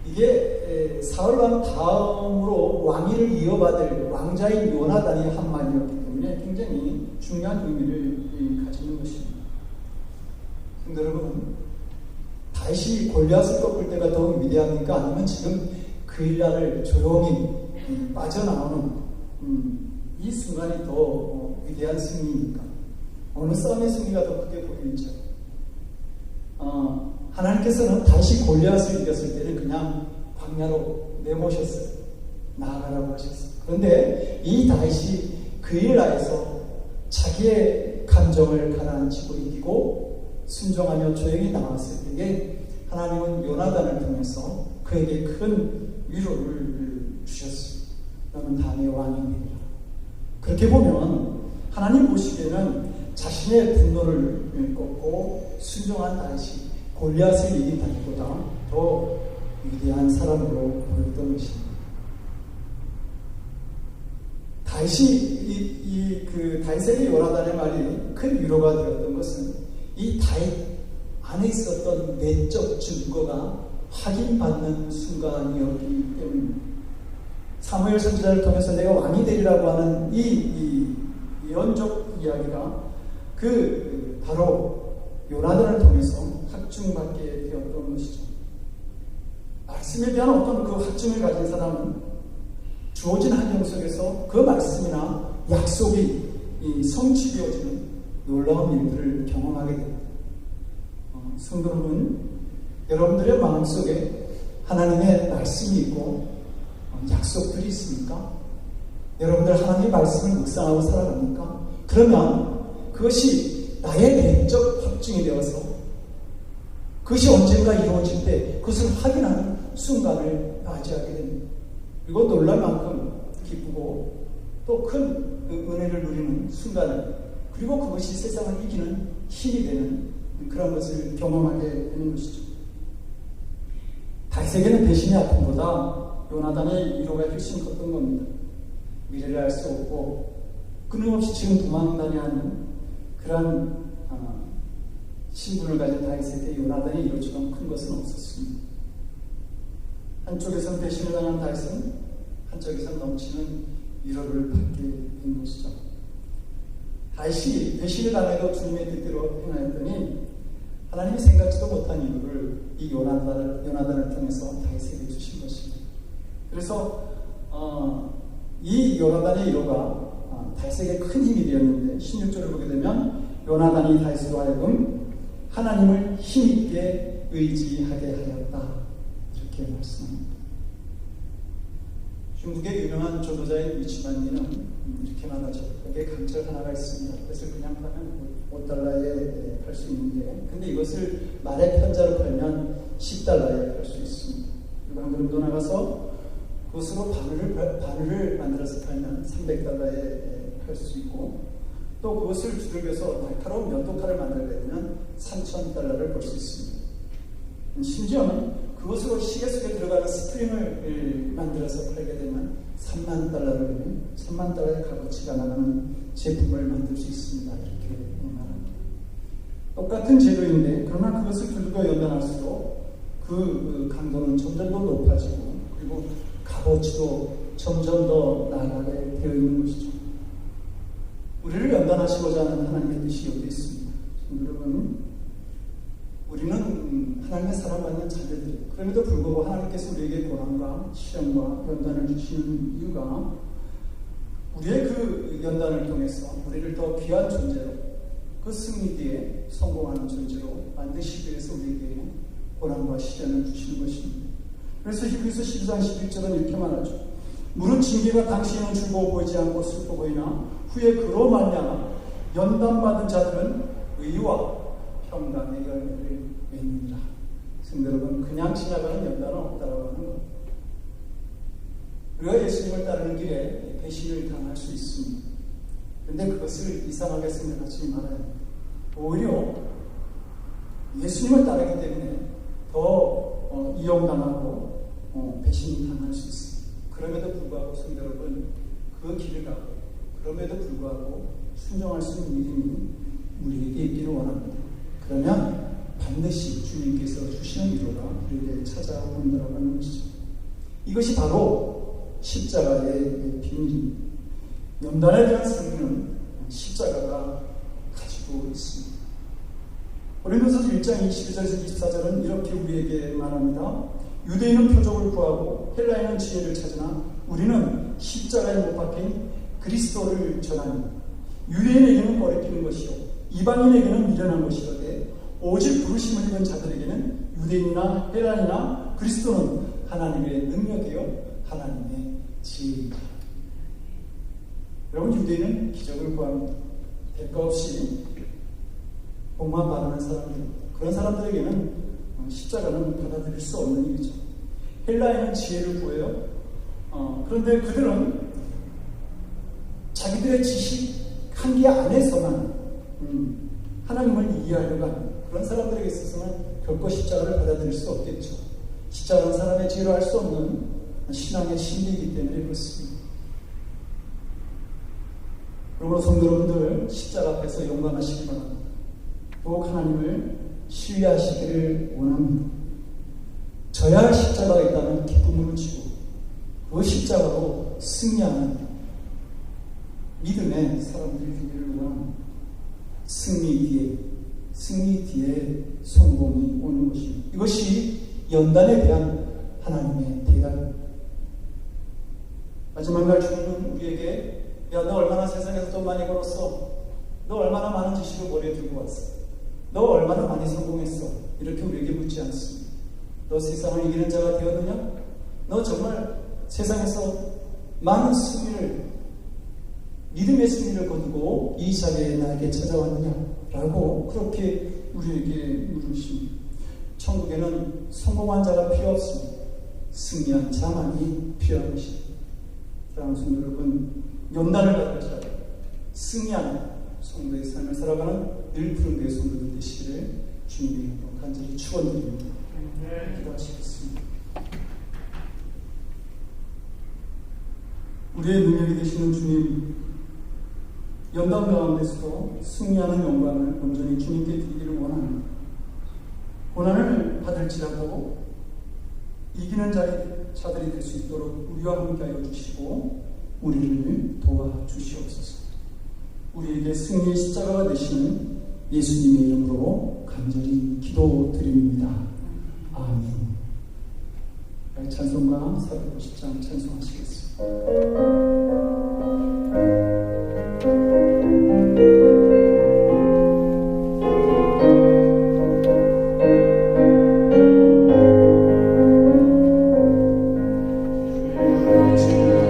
이게 사울왕 다음으로 왕위를 이어받을 왕자인 요나단이 한 말이었기 때문에 굉장히 중요한 의미를 가지는 것입니다. 근데 여러분, 다윗이 골리앗을 꺾을 때가 더 위대합니까? 아니면 지금 그 일날을 조용히 빠져나오는 이 순간이 더 위대한 승리입니까? 어느 싸움의 승리가 더 크게 보이는지요? 하나님께서는 다시 골리앗을 이겼을 때는 그냥 광야로 내모셨어요. 나아가라고 하셨어요. 그런데 이 다윗이 그 일라에서 자기의 감정을 가라앉히고 이기고 순종하며 조용히 나왔을 때에 하나님은 요나단을 통해서 그에게 큰 위로를 주셨어요. 너는 다음에 왕이 되리라. 그렇게 보면 하나님 보시기에는 자신의 분노를 꺾고 순종한 다윗이 골리앗을 이긴 다윗보다 더 위대한 사람으로 보였던 것입니다. 다윗에게 요나단의 말이 큰 위로가 되었던 것은 이 다윗 안에 있었던 내적 증거가 확인받는 순간이었기 때문입니다. 사무엘 선지자를 통해서 내가 왕이 되리라고 하는 이 예언적 이야기가 바로 요나단을 통해서 확증받게 되었던 것이죠. 말씀에 대한 어떤 그 확증을 가진 사람은 주어진 환경 속에서 그 말씀이나 약속이 성취되어지는 놀라운 일들을 경험하게 됩니다. 성도 여러분, 여러분들의 마음속에 하나님의 말씀이 있고 약속들이 있습니까? 여러분들 하나님의 말씀을 묵상하고 살아갑니까? 그러면 그것이 나의 내적 확증이 되어서 그것이 언젠가 이루어질 때 그것을 확인하는 순간을 맞이하게 됩니다. 그리고 놀랄 만큼 기쁘고 또 큰 은혜를 누리는 순간을, 그리고 그것이 세상을 이기는 힘이 되는 그런 것을 경험하게 되는 것이죠. 다윗에게는 배신의 아픔보다 요나단의 위로가 훨씬 컸던 겁니다. 미래를 알 수 없고 끊임없이 지금 도망다녀야 하는 그런 신분을 가진 다윗에게 요나단이 이루어지던 큰 것은 없었습니다. 한쪽에서는 배신을 당한 다윗은 한쪽에서는 넘치는 위로를 받게 된 것이죠. 다윗이 배신을 당해도 주님의 뜻대로 행하였더니 하나님이 생각지도 못한 위로를 이 요나단을 통해서 다윗에게 주신 것입니다. 그래서 이 요나단의 위로가 다윗에게 큰 힘이 되었는데 16절을 보게 되면 요나단이 다윗으로 하여금 하나님을 힘있게 의지하게 하였다, 이렇게 말씀합니다. 중국의 유명한 조도자인 위치만리는 이렇게 말하죠. 여기에 강철 하나가 있습니다. 그것을 그냥 팔면 5달러에 팔 수 있는데, 근데 이것을 말의 편자로 팔면 10달러에 팔 수 있습니다. 그리고 한 걸음 더 나가서 그것으로 바늘을 만들어서 팔면 300달러에 팔 수 있고, 또 그것을 두들겨서 날카로운 면도칼을 만들려면 3,000달러를 벌 수 있습니다. 심지어는 그것으로 시계 속에 들어가는 스프링을 만들어서 팔게 되면 3만 달러의 값어치가 나가는 제품을 만들 수 있습니다. 이렇게 말합니다. 똑같은 재료인데 그러나 그것을 두들겨 연단할수록 그 강도는 점점 더 높아지고, 그리고 값어치도 점점 더 나아가게 되어 있는 것이죠. 우리를 연단하시고자 하는 하나님의 뜻이 여기 있습니다. 여러분, 우리는 하나님의 사랑받는 자녀들이에요. 그럼에도 불구하고 하나님께서 우리에게 고난과 시험과 연단을 주시는 이유가 우리의 그 연단을 통해서 우리를 더 귀한 존재로, 그 승리 뒤에 성공하는 존재로 만드시기 위해서 우리에게 고난과 시련을 주시는 것입니다. 그래서 히브리서 12장 11절은 이렇게 말하죠. 무릇 징계가 당신은 즐거워 보이지 않고 슬퍼 보이나 후에 그로 말미암아 연단받은 자들은 의와 평강의 열매를 맺느니라. 성도 여러분, 그냥 지나가는 연단은 없다고 하는 것. 우리가 예수님을 따르는 길에 배신을 당할 수 있습니다. 그런데 그것을 이상하게 생각하지 말아야 합니다. 오히려 예수님을 따르기 때문에 더 이용당하고 배신당할 수 있습니다. 그럼에도 불구하고 성도 여러분, 그 길을 가고 그럼에도 불구하고 순종할 수 있는 믿음이 우리에게 있기를 원합니다. 그러면 반드시 주님께서 주시는 위로가 우리에게 찾아온다고 하는 것이죠. 이것이 바로 십자가의 비밀입니다. 연단에 대한 승리는 십자가가 가지고 있습니다. 고린도서서 1장 22절에서 24절은 이렇게 우리에게 말합니다. 유대인은 표적을 구하고 헬라인은 지혜를 찾으나 우리는 십자가에 못 박힌 그리스도를 전하니 유대인에게는 거리끼는 것이요 이방인에게는 미련한 것이로되 오직 부르심을 입은 자들에게는 유대인이나 헬라인이나 그리스도는 하나님의 능력이요 하나님의 지혜입니다. 여러분, 유대인은 기적을 구합니다. 대가 없이 복만 바라는 사람들입니다. 그런 사람들에게는 십자가는 받아들일 수 없는 일이죠. 헬라인은 지혜를 구해요. 그런데 그들은 자기들의 지식 한계 안에서만 하나님을 이해하려고 합니다. 그런 사람들에게 있어서는 결코 십자가를 받아들일 수 없겠죠. 십자가는 사람의 지혜로 할 수 없는 신앙의 신비이기 때문에 그렇습니다. 그러므로 성도 여러분들, 십자가 앞에서 용감하시기 바랍니다. 더욱 하나님을 신뢰하시기를 원합니다. 져야 할 십자가가 있다면 기쁨으로 지고 그 십자가로 승리하는 믿음의 사람들이 되기를 원합니다. 승리 뒤에 성공이 오는 것입니다. 이것이 연단에 대한 하나님의 대답입니다. 마지막 날 주님은 우리에게 야, 너 얼마나 세상에서 돈 많이 벌었어? 너 얼마나 많은 지식을 머리에 들고 왔어? 너 얼마나 많이 성공했어? 이렇게 우리에게 묻지 않습니다. 너 세상을 이기는 자가 되었느냐? 너 정말 세상에서 많은 승리를, 믿음의 승리를 거두고 이 자리에 나에게 찾아왔느냐? 라고 그렇게 우리에게 물으십니다. 천국에는 성공한 자가 필요 없습니다. 승리한 자만이 필요한 것입니다. 사랑하는 성도 여러분, 연단을 받을 자, 승리하는 성도의 삶을 살아가는 늘 푸른 교회 성도들 되시기를 주님의 이름으로 간절히 축원드립니다. 기도하시겠습니다. 우리의 능력이 되시는 주님, 연단 가운데서도 승리하는 영광을 온전히 주님께 드리기를 원합니다. 고난을 받을지라도 이기는 자들이 될 수 있도록 우리와 함께하여 주시고 우리를 도와주시옵소서. 우리에게 승리의 십자가가 되시는 예수님의 이름으로 간절히 기도드립니다. 아멘. 찬송가 450장 찬송하시겠습니다. 주님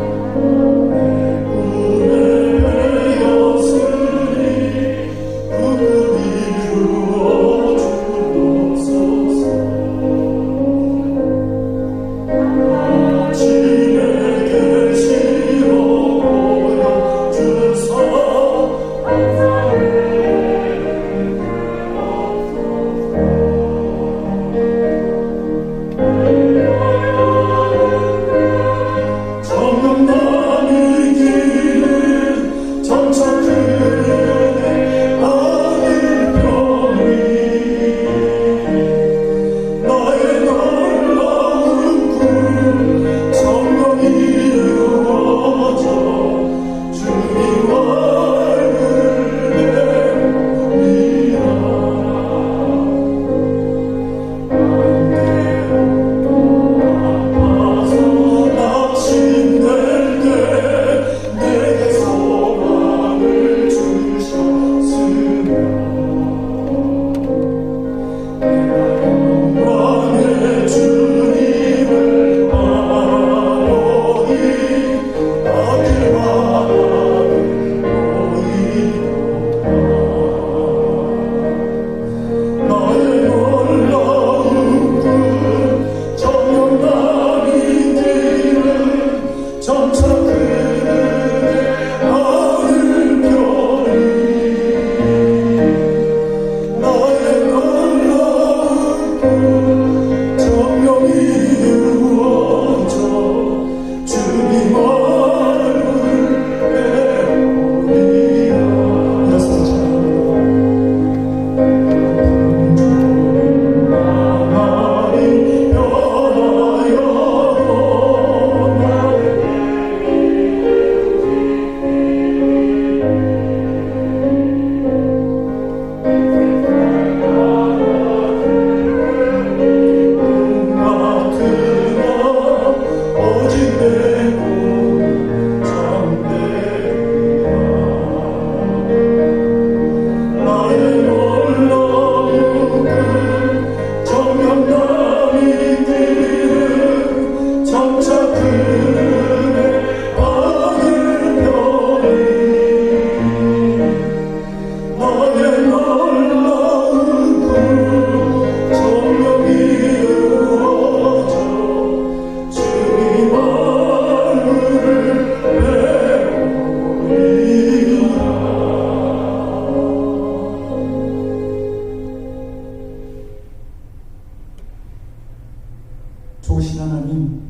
좋으신 하나님,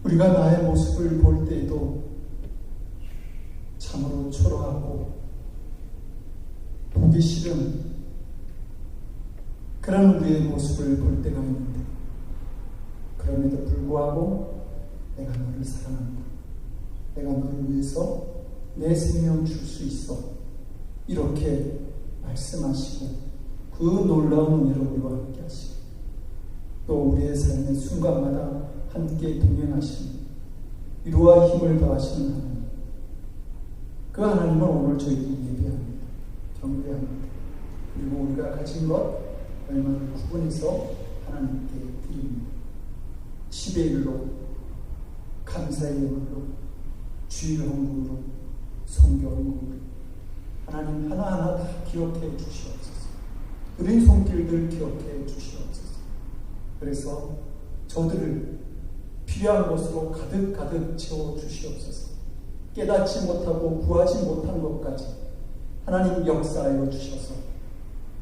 우리가 나의 모습을 볼 때에도 참으로 초라하고 보기 싫은 그런 우리의 모습을 볼 때가 있는데, 그럼에도 불구하고 내가 너를 사랑한다, 내가 너를 위해서 내 생명 줄 수 있어, 이렇게 말씀하시고 그 놀라운 은혜로 우리와 함께 하시고 또 우리의 삶의 순간마다 함께 동행하시는 위로와 힘을 더하시는 하나님, 그 하나님을 오늘 저희들이 예배합니다. 경배합니다. 그리고 우리가 가진 것 얼마를 구분해서 하나님께 드립니다. 10의 1로, 감사의 말로, 주일 헌금으로, 성교 헌금으로 하나님 하나하나 다 기억해 주시옵소서. 느린 손길들 기억해 주시옵소서. 그래서 저들을 필요한 것으로 가득 채워 주시옵소서. 깨닫지 못하고 구하지 못한 것까지 하나님 역사하여 주셔서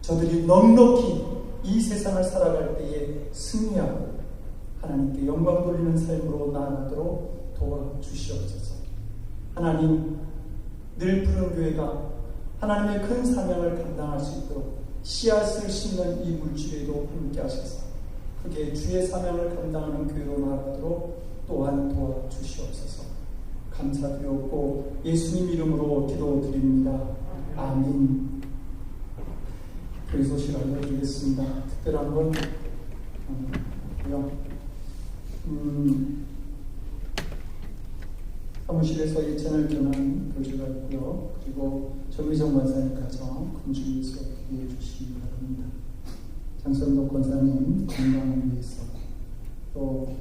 저들이 넉넉히 이 세상을 살아갈 때에 승리하고 하나님께 영광 돌리는 삶으로 나아가도록 도와주시옵소서. 하나님, 늘 푸른 교회가 하나님의 큰 사명을 감당할 수 있도록 씨앗을 심는 이 물질에도 함께 하셔서 크게 주의 사명을 감당하는 교회로 나아가도록 또한 도와주시옵소서. 감사드렸고 예수님 이름으로 기도드립니다. 아멘. 그 소식 알려드리겠습니다. 특별한 건 사무실에서 예찬을 전한 교주가 있고요. 그리고 정미정 권사님 가정 금주에서 기도해 주시기 바랍니다. 장선도 권사님 건강을 위해서 또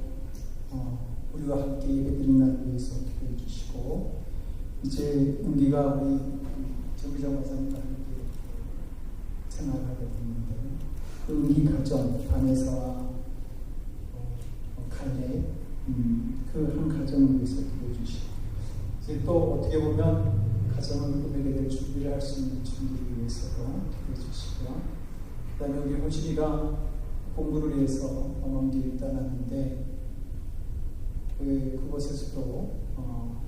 우리와 함께 예배드린 날을 위해서 기도해 주시고, 이제 은기가 우리 정미정 권사님과 함께 생활하게 됐는데 그 은기 가정 반에서와 칼레 그 한 가정을 위해서 기도해 주시고, 이제 또 어떻게 보면 가정을 꾸미게 될 준비를 할 수 있는 준비를 위해서도 기도해 주시고요. 그 다음에 우리 호식이가 공부를 위해서 먼 길을 떠났는데 그곳에서도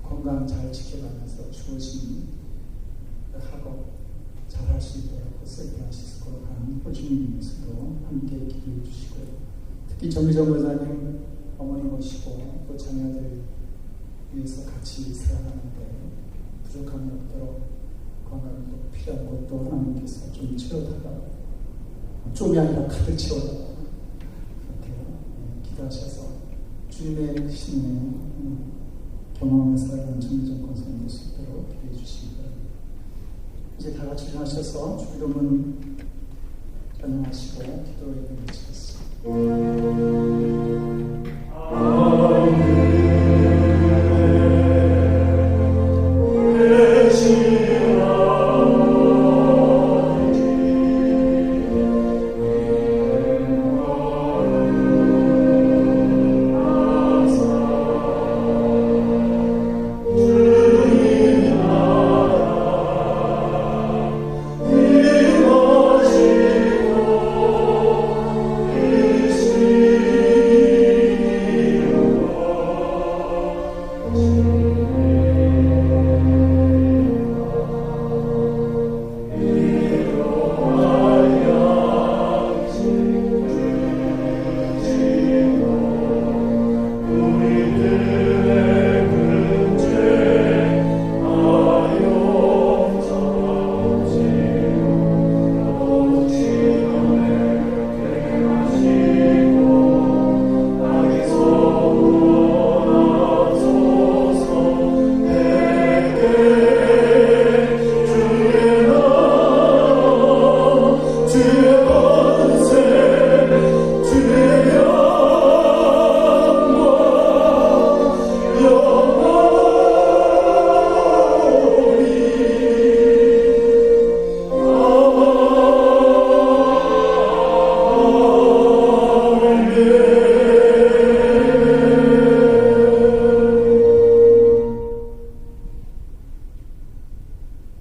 건강 잘 지켜가면서 주어진 학업 잘 할 수 있도록 샌프란시스코로 가는 호주님께서도 함께 기도해 주시고요. 특히 정미정 권사님 어머니 모시고 또 자녀들 위해서 같이 살아가는데 부족함이 없도록 건강도 필요한 것도 하나님께서 좀 채워달라, 좀이 아니라 가득 채워달라, 그렇게 기도하셔서 주님의 신의 경험을 살아가는 정미정 권사님 될 수 있도록 기도해 주시기 바랍니다. 이제 다 같이 일어나셔서 주 이름은 찬양하시고 기도에 마치겠습니다.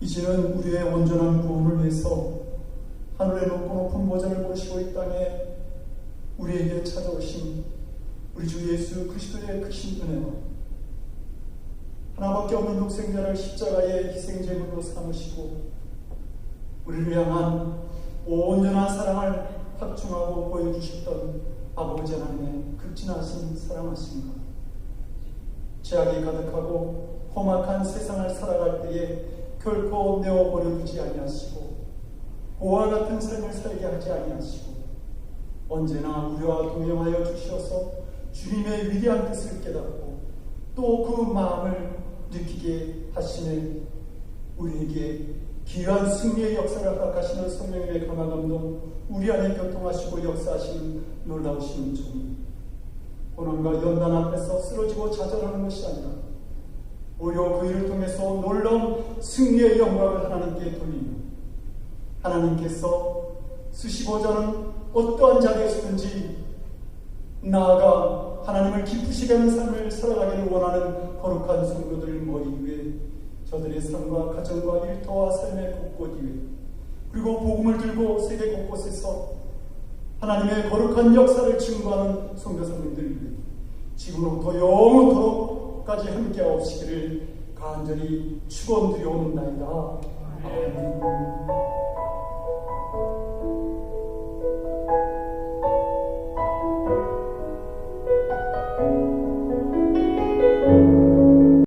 이제는 우리의 온전한 구원을 위해서 하늘의 높고 높은 보좌를 모시고 이 땅에 우리에게 찾아오신 우리 주 예수 그리스도의 크신 은혜와 하나밖에 없는 독생자를 십자가의 희생제물로 삼으시고 우리를 향한 온전한 사랑을 확증하고 보여주셨던 아버지 하나님의 극진하신 사랑하심과 죄악이 가득하고 험악한 세상을 살아갈 때에 결코 내어버려두지 아니하시고 고와 같은 삶을 살게 하지 아니하시고 언제나 우리와 동행하여 주셔서 주님의 위대한 뜻을 깨닫고 또 그 마음을 느끼게 하시는 우리에게 귀한 승리의 역사를 허락하시는 성령님의 강한 감동 우리 안에 교통하시고 역사하시는 놀라우신 주님, 고난과 연단 앞에서 쓰러지고 좌절하는 것이 아니라 오히려 그 일을 통해서 놀라운 승리의 영광을 하나님께 돌리며 하나님께서 쓰시고자 하는 어떠한 자리에서든지 나아가 하나님을 기쁘시게 하는 삶을 살아가기를 원하는 거룩한 성도들 머리 위에 저들의 삶과 가정과 일터와 삶의 곳곳 위에 그리고 복음을 들고 세계 곳곳에서 하나님의 거룩한 역사를 증거하는 성도사님들 위해 지금부터 영원토록까지 함께하옵시기를 간절히 축원드려옵나이다. 아멘.